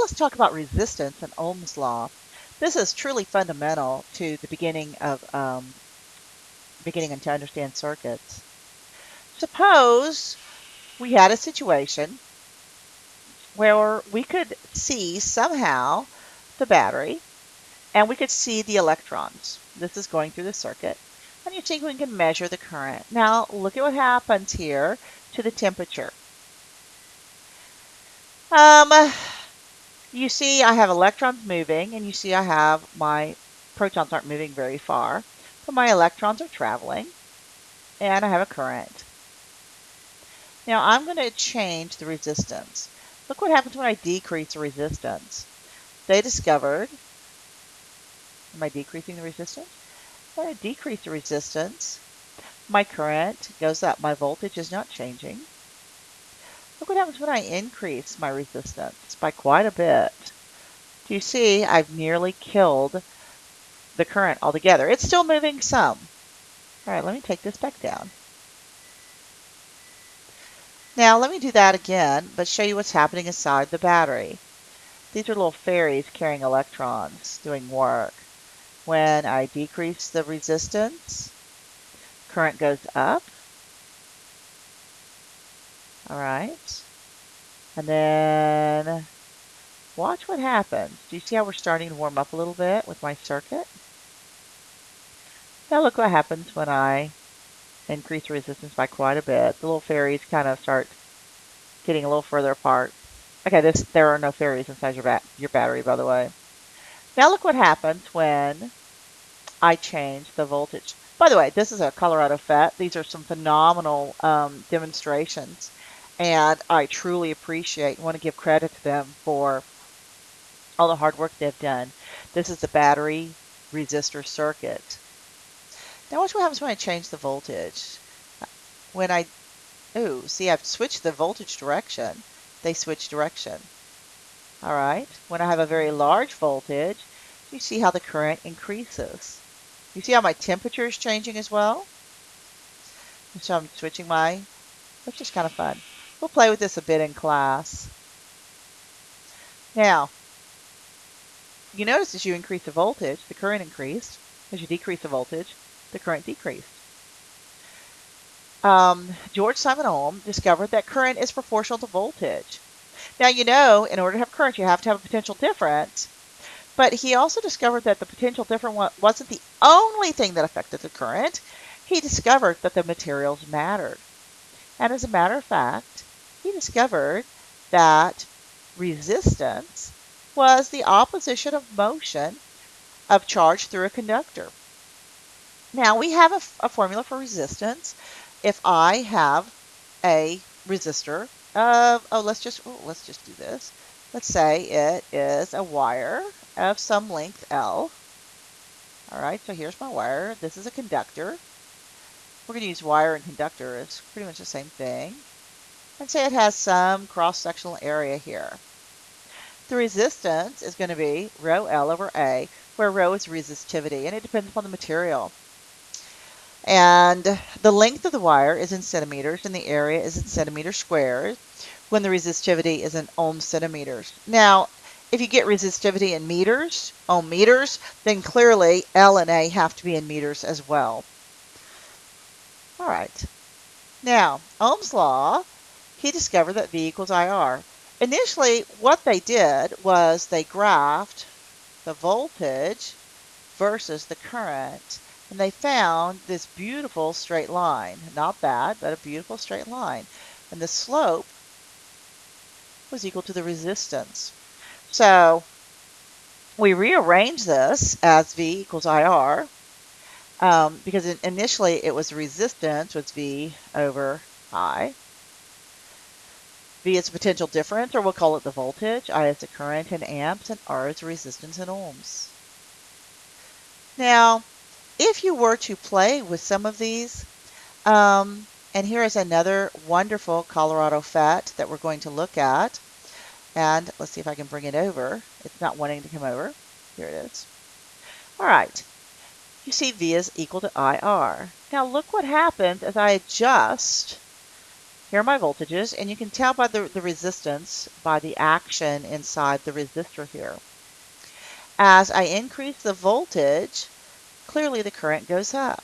let's talk about resistance and Ohm's law. This is truly fundamental to the beginning and to understand circuits. Suppose we had a situation where we could see somehow the battery and we could see the electrons. This is going through the circuit. And you think we can measure the current. Now look at what happens here to the temperature. You see I have electrons moving, and you see I have my protons aren't moving very far, but my electrons are traveling, and I have a current. Now I'm going to change the resistance. Look what happens when I decrease the resistance. They discovered, am I decreasing the resistance? When I decrease the resistance, my current goes up. My voltage is not changing. Look what happens when I increase my resistance by quite a bit. Do you see I've nearly killed the current altogether? It's still moving some. All right, let me take this back down. Now let me do that again, but show you what's happening inside the battery. These are little fairies carrying electrons doing work. When I decrease the resistance, current goes up. All right. And then watch what happens. Do you see how we're starting to warm up a little bit with my circuit? Now look what happens when I increase resistance by quite a bit. The little fairies kind of start getting a little further apart. Okay, there are no fairies inside your battery, by the way. Now look what happens when I change the voltage. By the way, this is a Colorado FET. These are some phenomenal demonstrations, and I truly appreciate and want to give credit to them for all the hard work they've done. This is the battery resistor circuit. Now watch what happens when I change the voltage. When I, see I've switched the voltage direction. They switch direction. All right. When I have a very large voltage, you see how the current increases. You see how my temperature is changing as well? And so I'm switching that's just kind of fun. We'll play with this a bit in class. Now, you notice as you increase the voltage, the current increased. As you decrease the voltage, the current decreased. George Simon Ohm discovered that current is proportional to voltage. Now, you know, in order to have current, you have to have a potential difference. But he also discovered that the potential difference wasn't the only thing that affected the current. He discovered that the materials mattered. And as a matter of fact, he discovered that resistance was the opposition of motion of charge through a conductor. Now we have a formula for resistance. If I have a resistor of, let's just do this. Let's say it is a wire of some length L. All right, so here's my wire. This is a conductor. We're going to use wire and conductor. It's pretty much the same thing. And say it has some cross-sectional area here. The resistance is going to be rho L over A, where rho is resistivity, and it depends upon the material. And the length of the wire is in centimeters, and the area is in centimeters squared, when the resistivity is in ohm centimeters. Now, if you get resistivity in meters, ohm meters, then clearly L and A have to be in meters as well. All right. Now, Ohm's law, he discovered that V equals IR. Initially, what they did was they graphed the voltage versus the current, and they found this beautiful straight line. Not bad, but a beautiful straight line. And the slope was equal to the resistance. So we rearrange this as V equals IR, because initially it was resistance was V over I. V is the potential difference, or we'll call it the voltage. I is the current in amps, and R is the resistance in ohms. Now, if you were to play with some of these, and here is another wonderful Colorado FET that we're going to look at. And let's see if I can bring it over. It's not wanting to come over. Here it is. All right. You see V is equal to IR. Now look what happens as I adjust Here are my voltages, and you can tell by the resistance by the action inside the resistor here. As I increase the voltage, clearly the current goes up.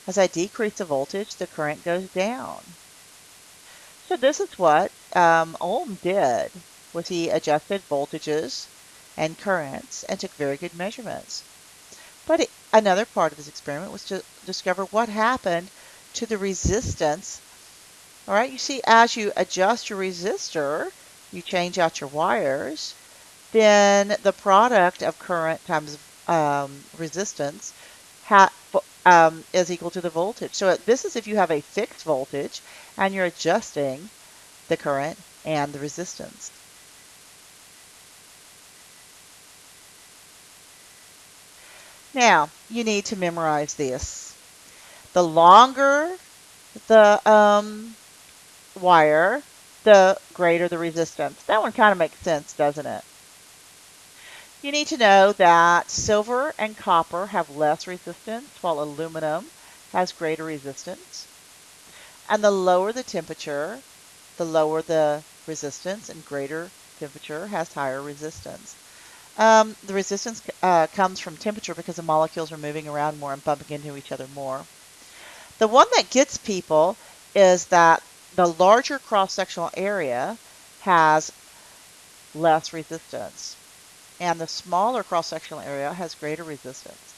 As I decrease the voltage, the current goes down. So this is what Ohm did, was he adjusted voltages and currents and took very good measurements. But another part of his experiment was to discover what happened to the resistance. All right, you see, as you adjust your resistor, you change out your wires, then the product of current times resistance is equal to the voltage. So this is if you have a fixed voltage and you're adjusting the current and the resistance. Now, you need to memorize this. The longer the wire, the greater the resistance. That one kind of makes sense, doesn't it? You need to know that silver and copper have less resistance, while aluminum has greater resistance. And the lower the temperature, the lower the resistance, and greater temperature has higher resistance. The resistance comes from temperature because the molecules are moving around more and bumping into each other more. The one that gets people is that the larger cross-sectional area has less resistance, and the smaller cross-sectional area has greater resistance.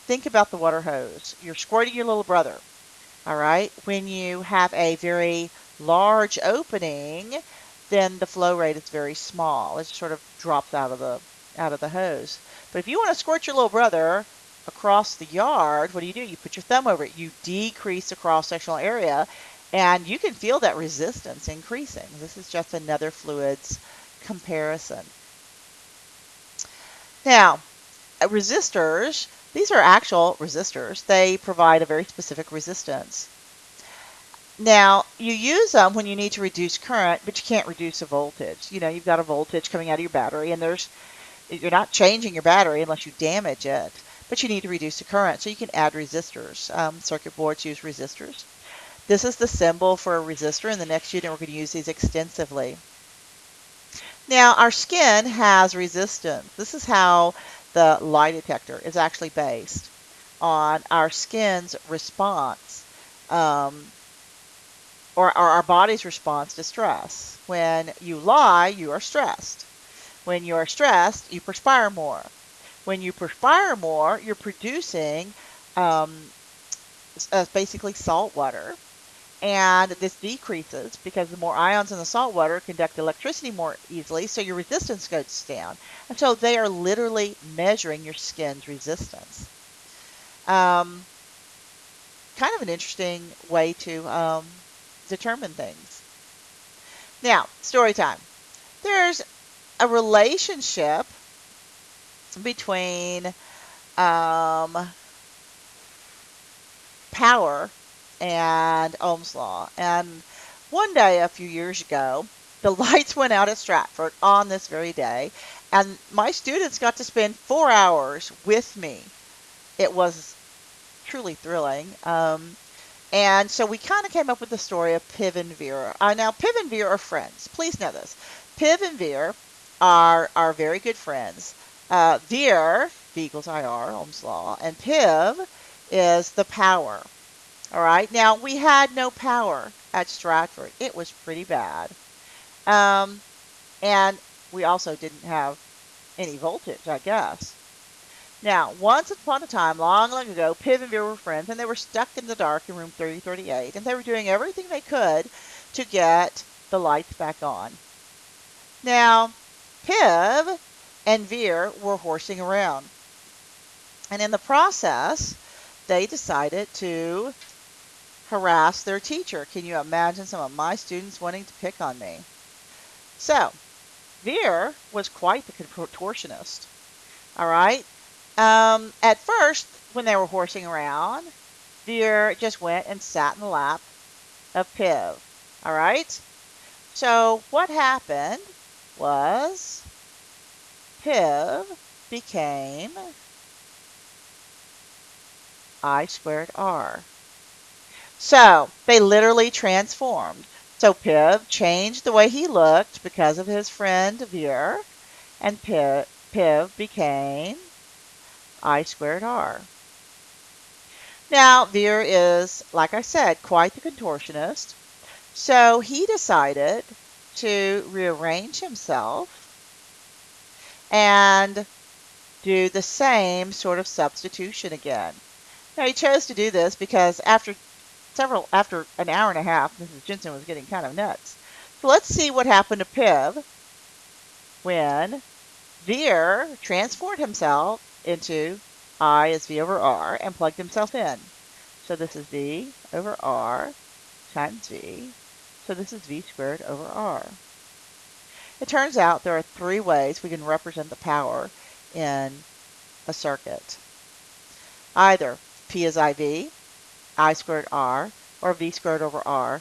Think about the water hose. You're squirting your little brother, all right? When you have a very large opening, then the flow rate is very small. It sort of drops out of the hose. But if you want to squirt your little brother across the yard, what do? You put your thumb over it. You decrease the cross-sectional area, and you can feel that resistance increasing. This is just another fluids comparison. Now, resistors, these are actual resistors. They provide a very specific resistance. Now, you use them when you need to reduce current, but you can't reduce the voltage. You know, you've got a voltage coming out of your battery, and you're not changing your battery unless you damage it, but you need to reduce the current, so you can add resistors. Circuit boards use resistors. This is the symbol for a resistor. In the next unit, we're going to use these extensively. Now, our skin has resistance. This is how the lie detector is actually based on our skin's response, or our body's response to stress. When you lie, you are stressed. When you are stressed, you perspire more. When you perspire more, you're producing basically salt water. And this decreases because the more ions in the salt water conduct electricity more easily, so your resistance goes down. And so they are literally measuring your skin's resistance. Kind of an interesting way to determine things. Now, story time. There's a relationship between power and Ohm's law. And one day a few years ago, the lights went out at Stratford on this very day, and my students got to spend 4 hours with me. It was truly thrilling. And so we kind of came up with the story of Piv and Veer. Now, Piv and Veer are friends. Please know this. Piv and Veer are very good friends. Veer, V equals IR, Ohm's law, and Piv is the power. All right. Now, we had no power at Stratford. It was pretty bad. And we also didn't have any voltage, I guess. Now, once upon a time, long, long ago, Piv and Veer were friends, and they were stuck in the dark in room 3038, and they were doing everything they could to get the lights back on. Now, Piv and Veer were horsing around, and in the process, they decided to harass their teacher. Can you imagine some of my students wanting to pick on me? So, Veer was quite the contortionist. All right. At first, when they were horsing around, Veer just went and sat in the lap of Piv. All right. So what happened was Piv became I squared R. So they literally transformed. So Piv changed the way he looked because of his friend Veer, and Piv became I squared R. Now, Veer is, like I said, quite the contortionist. So he decided to rearrange himself and do the same sort of substitution again. Now he chose to do this because after an hour and a half, Mrs. Jensen was getting kind of nuts. So let's see what happened to Piv when Veer transformed himself into I is V over R and plugged himself in. So this is V over R times V. So this is V squared over R. It turns out there are three ways we can represent the power in a circuit. Either P is IV, I squared R, or V squared over R,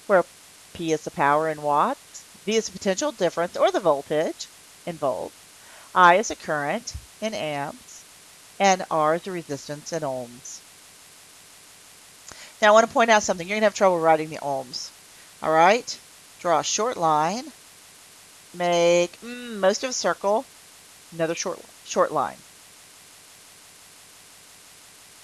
where P is the power in watts, V is the potential difference or the voltage in volts, I is a current in amps, and R is the resistance in ohms. Now I want to point out something. You're going to have trouble writing the ohms. All right? Draw a short line. Make most of a circle. Another short line.